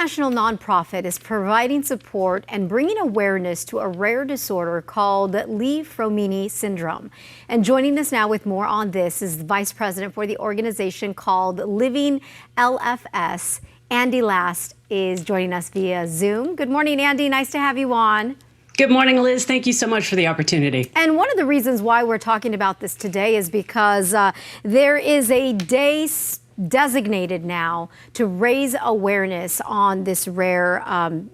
international nonprofit is providing support and bringing awareness to a rare disorder called Li-Fraumeni syndrome. And joining us now with more on this is the Vice President for the organization called Living LFS. Andy Last is joining us via Zoom. Good morning, Andy. Nice to have you on. Good morning, Liz. Thank you so much for the opportunity. And one of the reasons why we're talking about this today is because there is a day designated now to raise awareness on this rare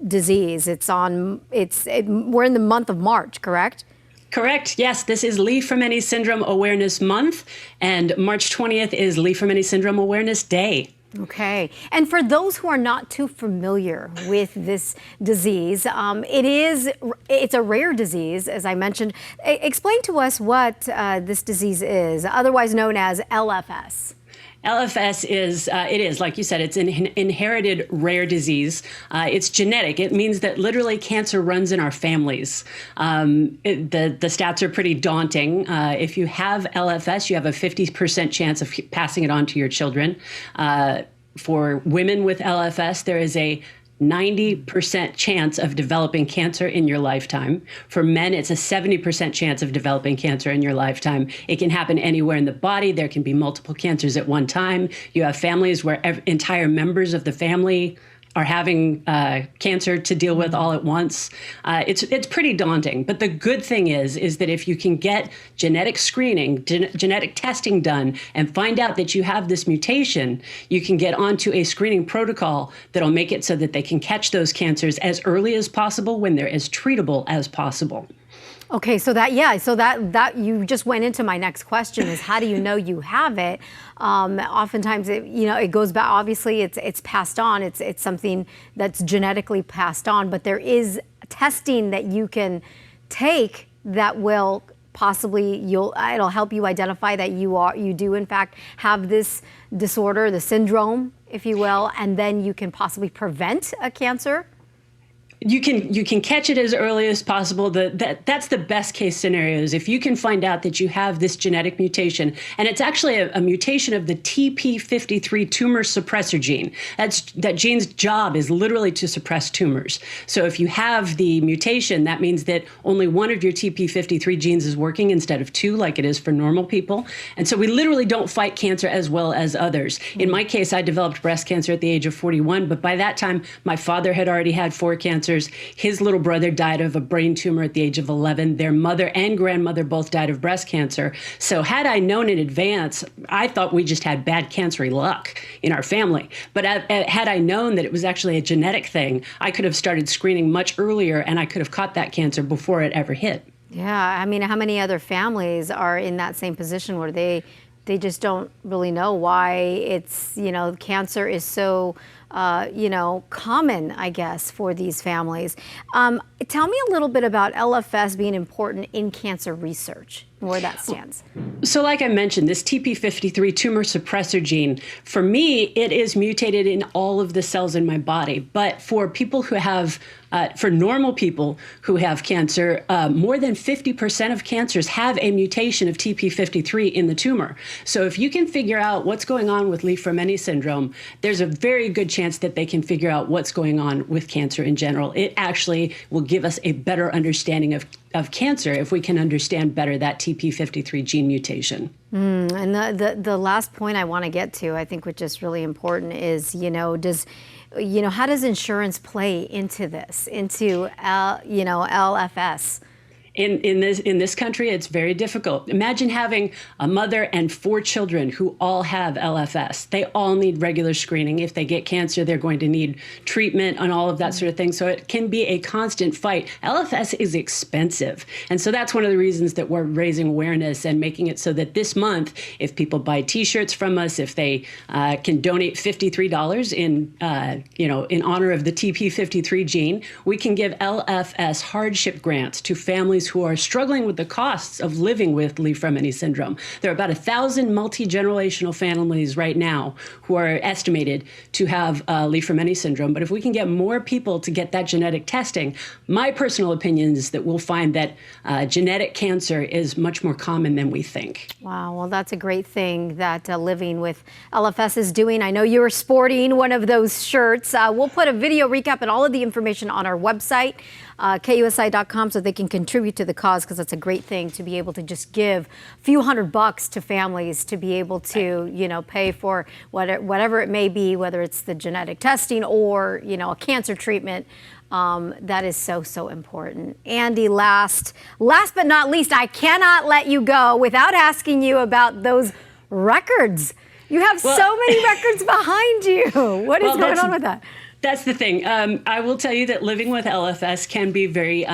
disease. We're in the month of March, correct? Correct. Yes, this is Li-Fraumeni Syndrome Awareness Month, and March 20th is Li-Fraumeni Syndrome Awareness Day. Okay. And for those who are not too familiar with this disease, it's a rare disease, as I mentioned. Explain to us what this disease is, otherwise known as LFS. LFS is, like you said, it's an inherited rare disease. It's genetic. It means that literally cancer runs in our families. The stats are pretty daunting. If you have LFS, you have a 50% chance of passing it on to your children. For women with LFS, there is a 90% chance of developing cancer in your lifetime. For men, it's a 70% chance of developing cancer in your lifetime. It can happen anywhere in the body. There can be multiple cancers at one time. You have families where entire members of the family are having cancer to deal with all at once. It's pretty daunting. But the good thing is that if you can get genetic screening, genetic testing done, and find out that you have this mutation, you can get onto a screening protocol that'll make it so that they can catch those cancers as early as possible when they're as treatable as possible. Okay, so that you just went into my next question is how do you know you have it? Oftentimes, it goes back. Obviously, it's passed on. It's something that's genetically passed on. But there is testing that you can take that will possibly it'll help you identify that you do in fact have this disorder, the syndrome, if you will, and then you can possibly prevent a cancer. You can catch it as early as possible. That's the best case scenarios. If you can find out that you have this genetic mutation, and it's actually a mutation of the TP53 tumor suppressor gene. That gene's job is literally to suppress tumors. So if you have the mutation, that means that only one of your TP53 genes is working instead of two, like it is for normal people. And so we literally don't fight cancer as well as others. In my case, I developed breast cancer at the age of 41, but by that time, my father had already had 4 cancers. His little brother died of a brain tumor at the age of 11. Their mother and grandmother both died of breast cancer. So had I known in advance, I thought we just had bad cancery luck in our family. But had I known that it was actually a genetic thing, I could have started screening much earlier and I could have caught that cancer before it ever hit. Yeah, I mean, how many other families are in that same position where they just don't really know why it's, cancer is so, common, I guess, for these families. Tell me a little bit about LFS being important in cancer research, where that stands. So like I mentioned, this TP53 tumor suppressor gene, for me, it is mutated in all of the cells in my body. But for people who have, for normal people who have cancer, more than 50% of cancers have a mutation of TP53 in the tumor. So if you can figure out what's going on with Li-Fraumeni syndrome, there's a very good chance that they can figure out what's going on with cancer in general. It actually will give us a better understanding of cancer if we can understand better that TP53 gene mutation. And the last point I want to get to, I think, which is really important, is how does insurance play into this, into LFS? In this country, it's very difficult. Imagine having a mother and 4 children who all have LFS. They all need regular screening. If they get cancer, they're going to need treatment and all of that sort of thing. So it can be a constant fight. LFS is expensive. And so that's one of the reasons that we're raising awareness and making it so that this month, if people buy T-shirts from us, if they can donate $53 in honor of the TP53 gene, we can give LFS hardship grants to families families who are struggling with the costs of living with Li-Fraumeni syndrome. There are about 1,000 multi-generational families right now who are estimated to have Li-Fraumeni syndrome. But if we can get more people to get that genetic testing, my personal opinion is that we'll find that genetic cancer is much more common than we think. Wow, well, that's a great thing that living with LFS is doing. I know you were sporting one of those shirts. We'll put a video recap and all of the information on our website, KUSI.com, so they can contribute to the cause, because it's a great thing to be able to just give a few $100 to families to be able to, you know, pay for whatever it may be, whether it's the genetic testing or, you know, a cancer treatment. That is so, so important. Andy, last but not least, I cannot let you go without asking you about those records. You have so many records behind you. What is going on with that? That's the thing. I will tell you that living with LFS can be very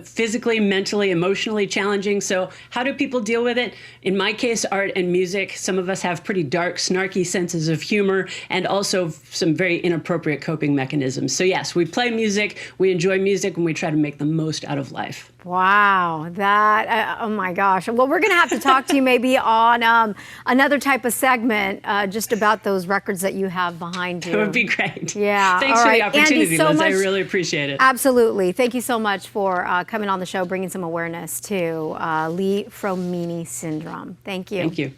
physically, mentally, emotionally challenging. So how do people deal with it? In my case, art and music. Some of us have pretty dark, snarky senses of humor, and also some very inappropriate coping mechanisms. So yes, we play music, we enjoy music, and we try to make the most out of life. Wow, that, oh my gosh. Well, we're going to have to talk to you maybe on another type of segment just about those records that you have behind you. That would be great. Yeah. Thanks for the opportunity, Andy, so Liz. much, I really appreciate it. Absolutely. Thank you so much for coming on the show, bringing some awareness to Li-Fraumeni syndrome. Thank you. Thank you.